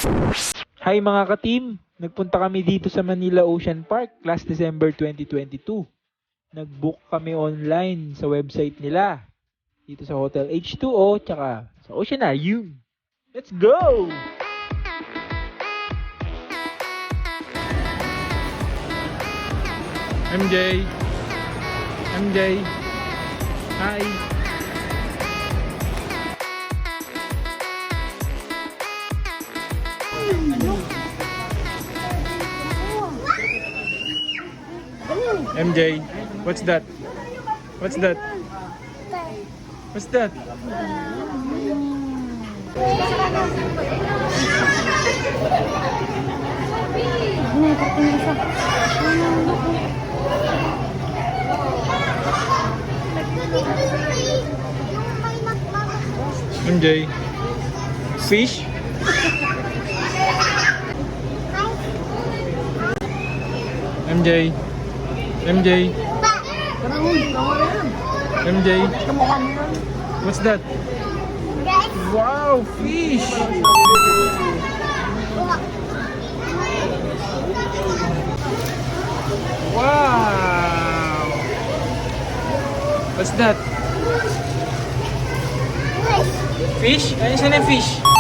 Hi mga ka-team! Nagpunta kami dito sa Manila Ocean Park last December 2022. Nag-book kami online sa website nila. Dito sa Hotel H2O tsaka sa Oceanarium. Let's go! MJ! MJ! Hi! MJ, what's that? What's that? What's that? MJ, fish? MJ, MJ, MJ, what's that? Wow, fish! Wow! What's that? Fish? Ano saan yung fish?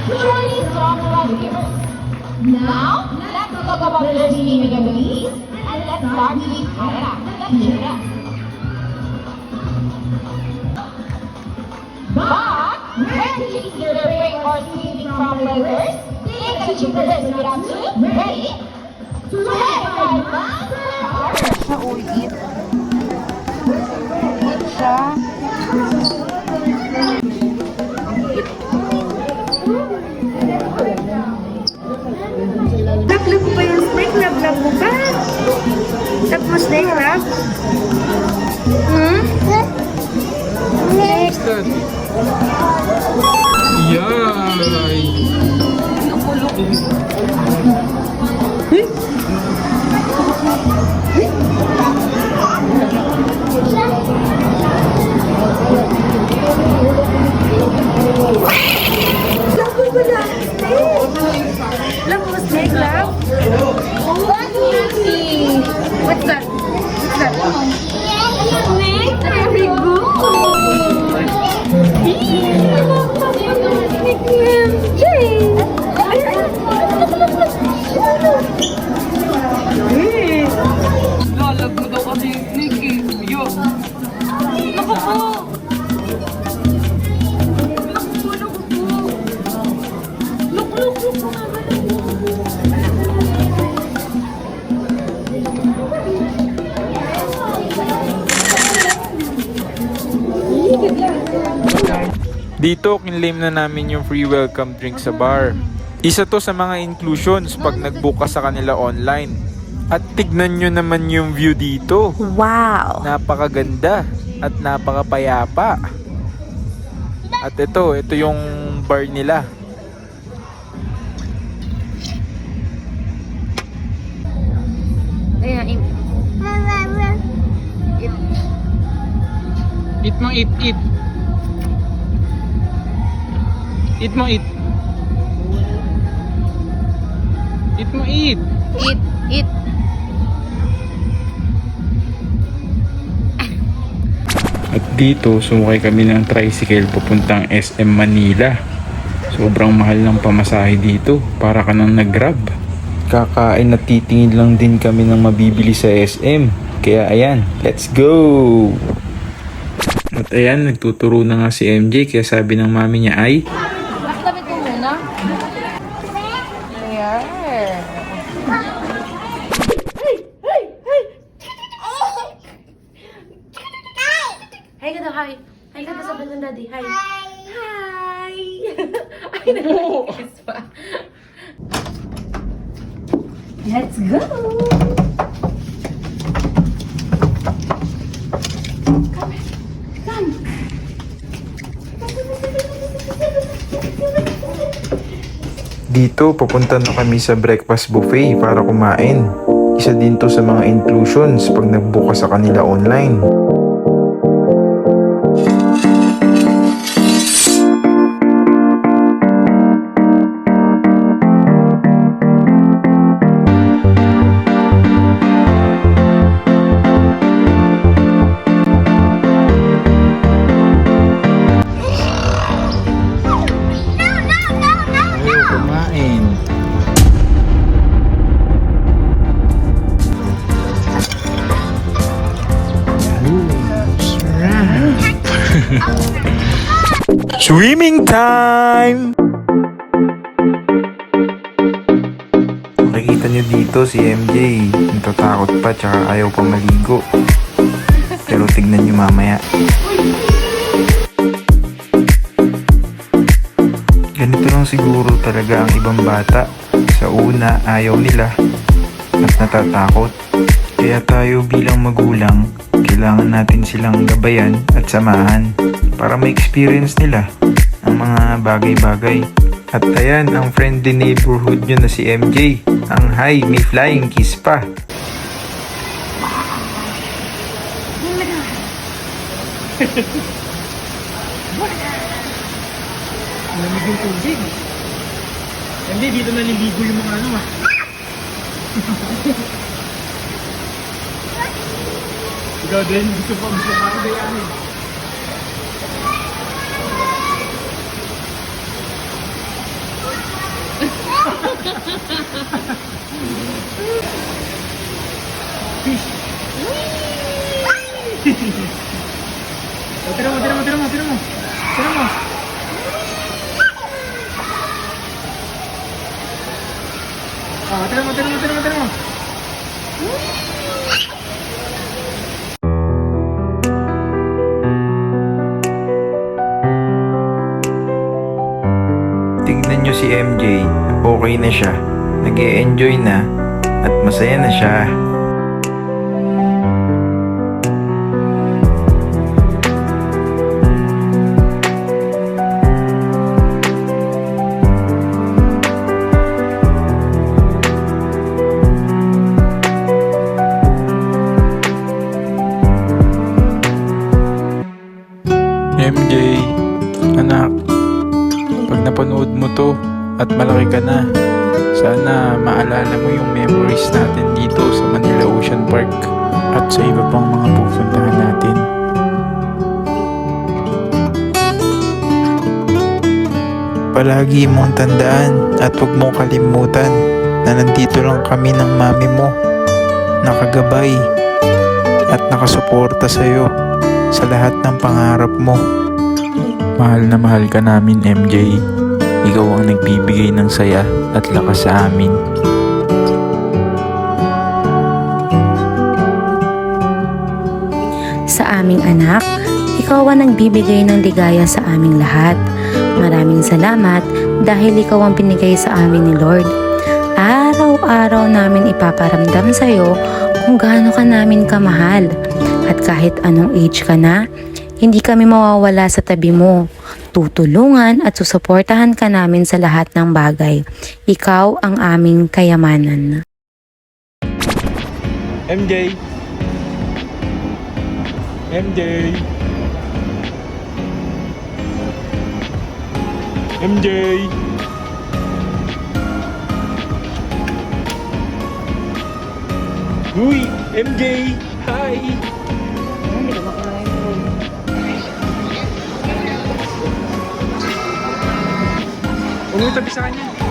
truly strong caregivers. Now, let's talk about their streaming abilities and let's start with Hannah, the gymnast. But, when kids need their break or sleeping from burgers, take the gymnast without soup. Ready? 25 miles per hour. Siya, eat. Eat siya. Love mo pa yung snake, love mo pa. Love mo snake, love? Hmm? Snake. Yay! Love mo ba na snake? Love mo snake, love? What's that? What's that? Snake, very good. Lalag mo daw kasi yung snake eh. Yo. Naku po. Dito, kinlaim na namin yung free welcome drink sa bar. Isa to sa mga inclusions pag nag-book ka sa kanila online. At tignan nyo naman yung view dito. Wow. Napakaganda at napakapayapa. At ito yung bar nila. Ayan, Eat mo, eat. Eat mo, eat. Eat mo, eat. eat. At dito, sumakay kami ng tricycle papuntang SM Manila. Sobrang mahal ng pamasahe dito, para ka nang nag-grab. Kakain at titingin lang din kami ng mabibili sa SM. Kaya ayan, let's go! At ayan, nagtuturo na nga si MJ, kaya sabi ng mami niya ay, Lapit mo muna. Ayan. Hi ka daw, hi. Hi ka daw sa ng daddy, hi. Hi. Ay, nakakis pa. Let's go. dito papunta na kami sa breakfast buffet para kumain. Isa din to sa mga inclusions pag nag-book ka sa kanila online. Swimming time! Makikita nyo dito si MJ, natatakot pa tsaka ayaw pa maligo. Pero tignan nyo mamaya. Ganito lang siguro talaga ang ibang bata. Sa una, ayaw nila at natatakot. Kaya tayo bilang magulang, kailangan natin silang gabayan at samahan para ma-experience nila ang mga bagay-bagay. At ayan, ang friendly neighborhood nyo na si MJ. Ang hi, may flying kiss pa. Lamig yung tubig. Hindi, dito naliligo yung mga ano ah. Ikaw din, gusto pa ako gayahin. O, tira mo. Tira mo. Tignan nyo si MJ, okay na siya. Nag-e-enjoy na at masaya na siya. MJ, anak, pag napanood mo to at malaki ka na, sana maalala mo yung memories natin dito sa Manila Ocean Park at sa iba pang mga pupuntahan natin. Palagi mong tandaan at huwag mong kalimutan na nandito lang kami ng mami mo, nakagabay at nakasuporta sa'yo sa lahat ng pangarap mo. Mahal na mahal ka namin, MJ. Ikaw ang nagbibigay ng saya at lakas sa amin. Sa aming anak, ikaw ang nagbibigay ng ligaya sa aming lahat. Maraming salamat dahil ikaw ang binigay sa amin ni Lord. Araw-araw namin ipaparamdam sa iyo kung gaano ka namin kamahal. At kahit anong age ka na, hindi kami mawawala sa tabi mo. Tutulungan at susuportahan ka namin sa lahat ng bagay. Ikaw ang aming kayamanan. MJ! MJ! MJ! Uy! MJ! Hi! Huwag mo tabi sa kanya.